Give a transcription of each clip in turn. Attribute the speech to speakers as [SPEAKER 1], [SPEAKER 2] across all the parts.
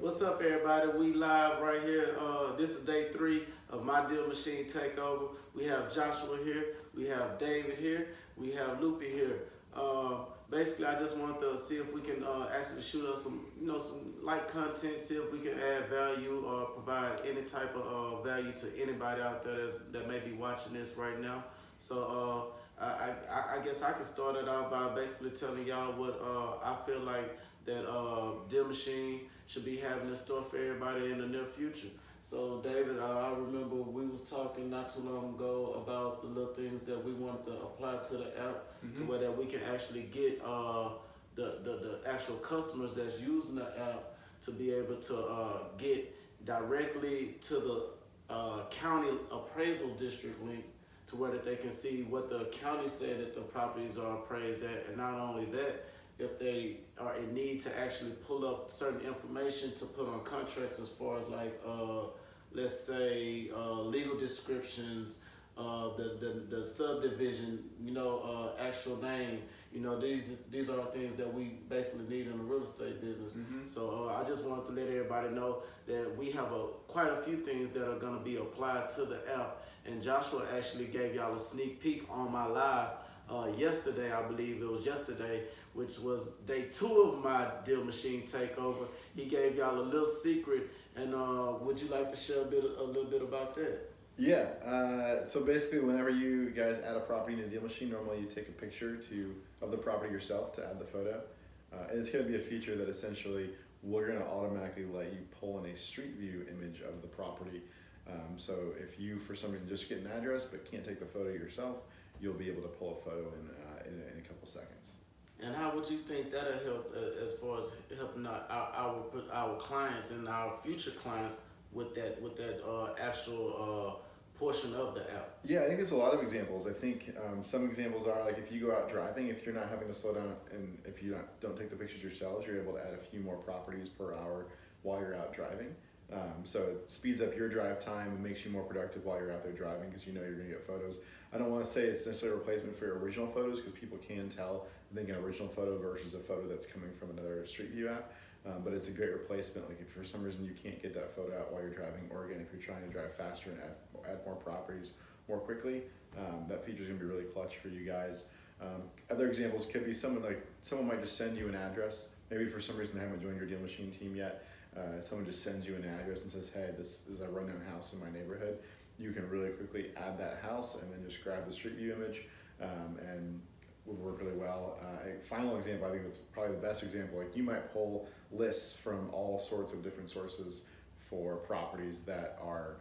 [SPEAKER 1] What's up, everybody? We live right here. This is day 3 of my DealMachine Takeover. We have Joshua here. We have David here. We have Lupi here. Basically, I just wanted to see if we can actually shoot us some, some light content. See if we can add value or provide any type of value to anybody out there that may be watching this right now. So I guess I can start it out by basically telling y'all what I feel like that DealMachine should be having in store for everybody in the near future. So David, I remember we was talking not too long ago about the little things that we wanted to apply to the app to where that we can actually get the actual customers that's using the app to be able to get directly to the county appraisal district link to where that they can see what the county said that the properties are appraised at, and not only that, if they are in need to actually pull up certain information to put on contracts as far as like, let's say, legal descriptions, the subdivision, actual name, these are things that we basically need in the real estate business. So I just wanted to let everybody know that we have quite a few things that are gonna be applied to the app, and Joshua actually gave y'all a sneak peek on my live yesterday, I believe it was yesterday, which was day 2 of my DealMachine Takeover. He gave y'all a little secret, and would you like to share a little bit about that?
[SPEAKER 2] Yeah, so basically whenever you guys add a property in a DealMachine, normally you take a picture of the property yourself to add the photo. And it's gonna be a feature that essentially we're gonna automatically let you pull in a street view image of the property. So if you, for some reason, just get an address but can't take the photo yourself, you'll be able to pull a photo in a couple seconds.
[SPEAKER 1] And how would you think that'll help as far as helping our clients and our future clients with that actual portion of the app?
[SPEAKER 2] Yeah, I think it's a lot of examples. I think some examples are like if you go out driving, if you're not having to slow down and if you don't take the pictures yourselves, you're able to add a few more properties per hour while you're out driving. So it speeds up your drive time and makes you more productive while you're out there driving because you know you're going to get photos. I don't want to say it's necessarily a replacement for your original photos because people can tell, I think, an original photo versus a photo that's coming from another Street View app. But it's a great replacement. Like if for some reason you can't get that photo out while you're driving, or again, if you're trying to drive faster and add more properties more quickly, that feature is going to be really clutch for you guys. Other examples could be someone might just send you an address. Maybe for some reason they haven't joined your DealMachine team yet. Someone just sends you an address and says, hey, this is a rundown house in my neighborhood. You can really quickly add that house and then just grab the street view image and would work really well. A final example, I think that's probably the best example, like you might pull lists from all sorts of different sources for properties that are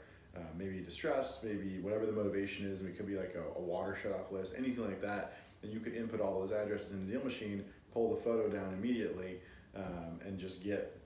[SPEAKER 2] maybe distressed, maybe whatever the motivation is. It could be like a water shut-off list, anything like that. And you could input all those addresses in the DealMachine, pull the photo down immediately, and just get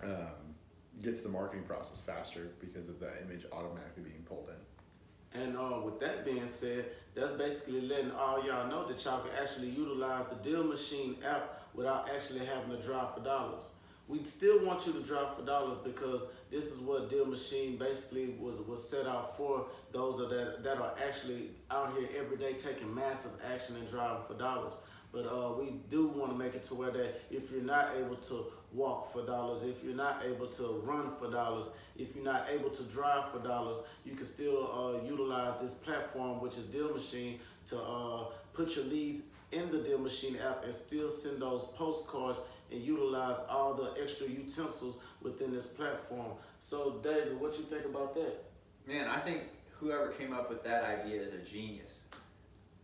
[SPEAKER 2] to the marketing process faster because of that image automatically being pulled in.
[SPEAKER 1] And with that being said, that's basically letting all y'all know that y'all can actually utilize the DealMachine app without actually having to drive for dollars. We still want you to drive for dollars because this is what DealMachine basically was set out for, those that are actually out here every day taking massive action and driving for dollars. But we do want to make it to where that if you're not able to walk for dollars, if you're not able to run for dollars, if you're not able to drive for dollars, you can still utilize this platform, which is DealMachine, to put your leads in the DealMachine app and still send those postcards and utilize all the extra utensils within this platform. So David, what you think about that?
[SPEAKER 3] Man, I think whoever came up with that idea is a genius.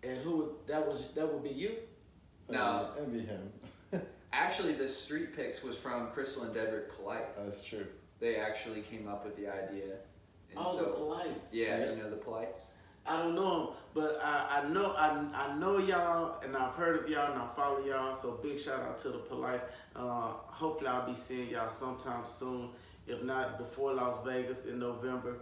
[SPEAKER 1] And that would be you?
[SPEAKER 3] No,
[SPEAKER 2] it'd be him.
[SPEAKER 3] Actually, the street pics was from Crystal and Dedrick Polite.
[SPEAKER 2] That's true.
[SPEAKER 3] They actually came up with the idea. And
[SPEAKER 1] the Polites.
[SPEAKER 3] Yeah, you know the Polites.
[SPEAKER 1] I don't know them, but I know y'all, and I've heard of y'all, and I follow y'all. So big shout out to the Polites. Hopefully, I'll be seeing y'all sometime soon. If not before Las Vegas in November,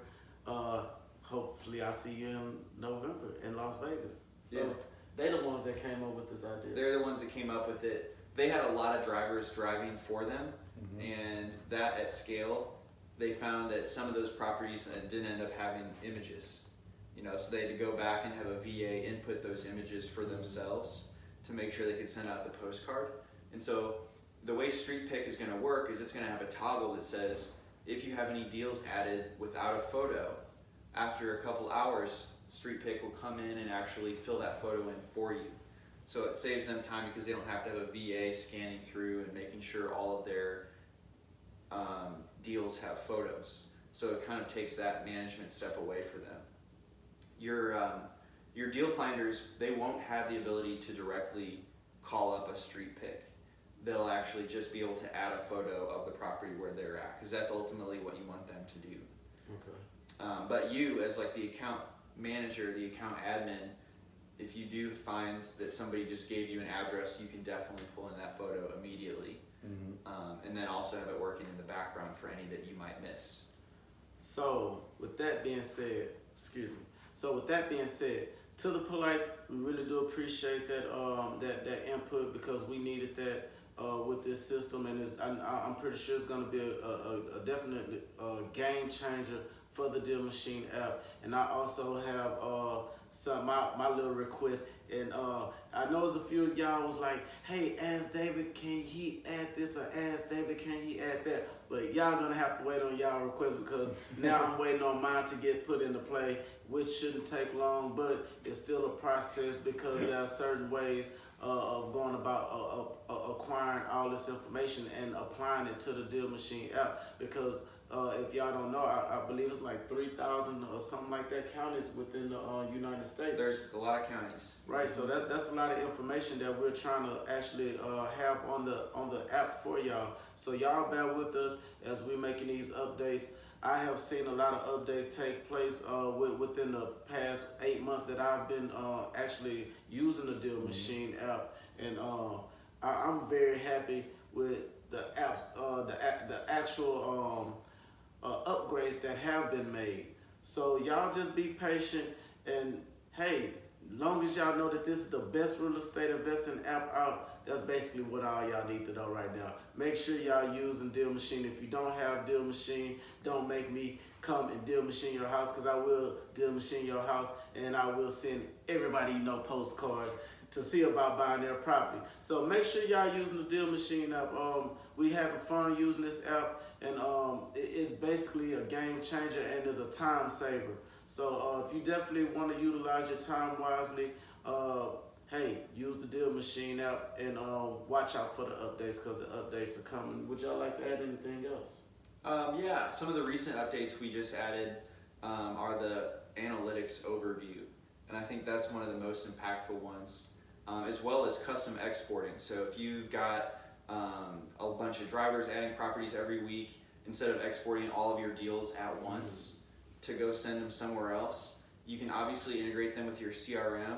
[SPEAKER 1] hopefully I'll see you in November in Las Vegas. So
[SPEAKER 3] yeah.
[SPEAKER 1] They're the ones that came up with this idea.
[SPEAKER 3] They're the ones that came up with it. They had a lot of drivers driving for them, and that at scale, they found that some of those properties didn't end up having images. So they had to go back and have a VA input those images for themselves to make sure they could send out the postcard. And so the way Street Pick is going to work is it's going to have a toggle that says if you have any deals added without a photo, after a couple hours, Street Pick will come in and actually fill that photo in for you. So it saves them time because they don't have to have a VA scanning through and making sure all of their deals have photos. So it kind of takes that management step away for them. Your deal finders, they won't have the ability to directly call up a Street Pick. They'll actually just be able to add a photo of the property where they're at, because that's ultimately what you want them to do.
[SPEAKER 1] Okay.
[SPEAKER 3] But you, as like the account manager, the account admin, if you do find that somebody just gave you an address, you can definitely pull in that photo immediately. And then also have it working in the background for any that you might miss.
[SPEAKER 1] So with that being said, to the police, we really do appreciate that that input, because we needed that with this system, and I'm pretty sure it's going to be a definite game changer for the DealMachine app. And I also have some my little request, and I know there's a few of y'all was like, hey, ask David, can he add this, or ask David, can he add that? But y'all gonna have to wait on y'all requests, because now I'm waiting on mine to get put into play, which shouldn't take long, but it's still a process, because there are certain ways of going about acquiring all this information and applying it to the DealMachine app. Because if y'all don't know, I believe it's like 3,000 or something like that counties within the United States.
[SPEAKER 3] There's a lot of counties.
[SPEAKER 1] Right, so that's a lot of information that we're trying to actually have on the app for y'all. So y'all bear with us as we're making these updates. I have seen a lot of updates take place within the past 8 months that I've been actually using the DealMachine app, and I'm very happy with the app, the actual upgrades that have been made. So y'all just be patient, and hey, long as y'all know that this is the best real estate investing app out, that's basically what all y'all need to know right now. Make sure y'all using DealMachine. If you don't have DealMachine, don't make me come and DealMachine your house, because I will DealMachine your house, and I will send everybody you know postcards to see about buying their property. So make sure y'all using the DealMachine app. We having fun using this app, and it's basically a game changer, and it's a time saver. So if you definitely want to utilize your time wisely, hey, use the DealMachine app, and watch out for the updates, because the updates are coming. Would y'all like to add anything else?
[SPEAKER 3] Yeah, some of the recent updates we just added are the analytics overview, and I think that's one of the most impactful ones, as well as custom exporting. So if you've got a bunch of drivers adding properties every week, instead of exporting all of your deals at once to go send them somewhere else, you can obviously integrate them with your CRM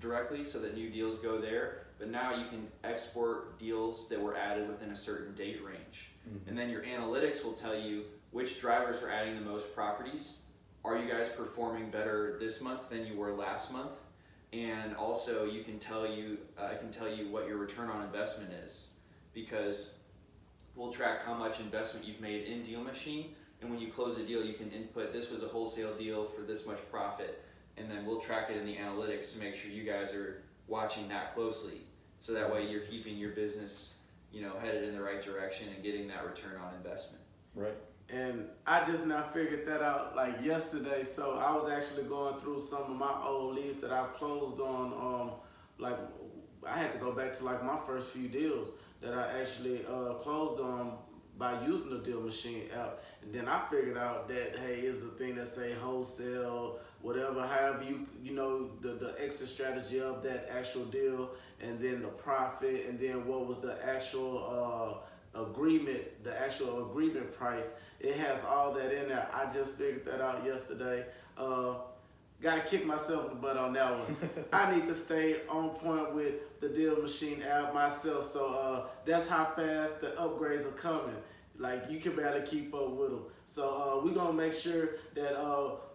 [SPEAKER 3] directly so that new deals go there, but now you can export deals that were added within a certain date range. And then your analytics will tell you which drivers are adding the most properties. Are you guys performing better this month than you were last month? And also you can tell you, I can tell you what your return on investment is, because we'll track how much investment you've made in DealMachine, and when you close a deal, you can input, this was a wholesale deal for this much profit, and then we'll track it in the analytics to make sure you guys are watching that closely, so that way you're keeping your business, you know, headed in the right direction and getting that return on investment.
[SPEAKER 2] Right.
[SPEAKER 1] And I just now figured that out like yesterday. So I was actually going through some of my old leads that I've closed on. Like I had to go back to like my first few deals that I actually closed on by using the DealMachine app. And then I figured out that, hey, it's the thing that say wholesale, whatever, however you know, the exit strategy of that actual deal, and then the profit, and then what was the actual agreement, the actual agreement price. It has all that in there. I just figured that out yesterday. Gotta kick myself in the butt on that one. I need to stay on point with the DealMachine app myself. So that's how fast the upgrades are coming. Like you can barely keep up with them. So we're gonna make sure that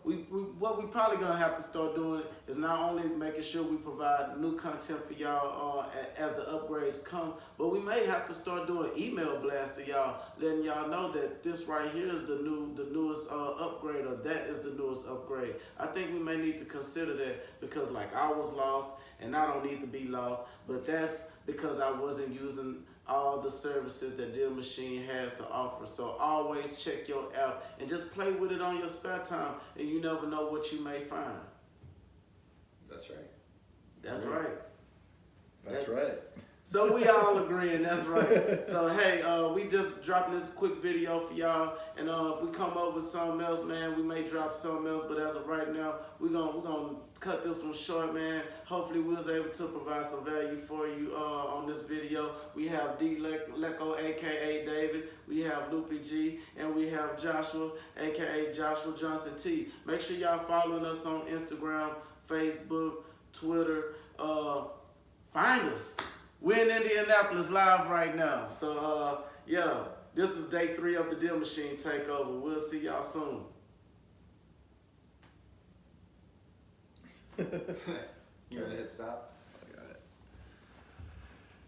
[SPEAKER 1] what we probably gonna have to start doing is not only making sure we provide new content for y'all as the upgrades come, but we may have to start doing email blasts to y'all, letting y'all know that this right here is the newest upgrade, or that is the newest upgrade. I think we may need to consider that, because like I was lost, and I don't need to be lost, but that's because I wasn't using all the services that DealMachine has to offer. So always check your app and just play with it on your spare time, and you never know what you may find.
[SPEAKER 3] That's right.
[SPEAKER 1] That's right.
[SPEAKER 2] That's right.
[SPEAKER 1] So we all agreeing, that's right. So hey, we just dropping this quick video for y'all, and if we come up with something else, man, we may drop something else. But as of right now, we're gonna cut this one short, man. Hopefully, we was able to provide some value for you on this video. We have David Lecko, aka David. We have Lupi G, and we have Joshua, aka Joshua Johnson T. Make sure y'all following us on Instagram, Facebook, Twitter. Find us. We're in Indianapolis live right now. So, yeah, this is day 3 of the DealMachine Takeover. We'll see y'all soon.
[SPEAKER 3] You want to hit stop?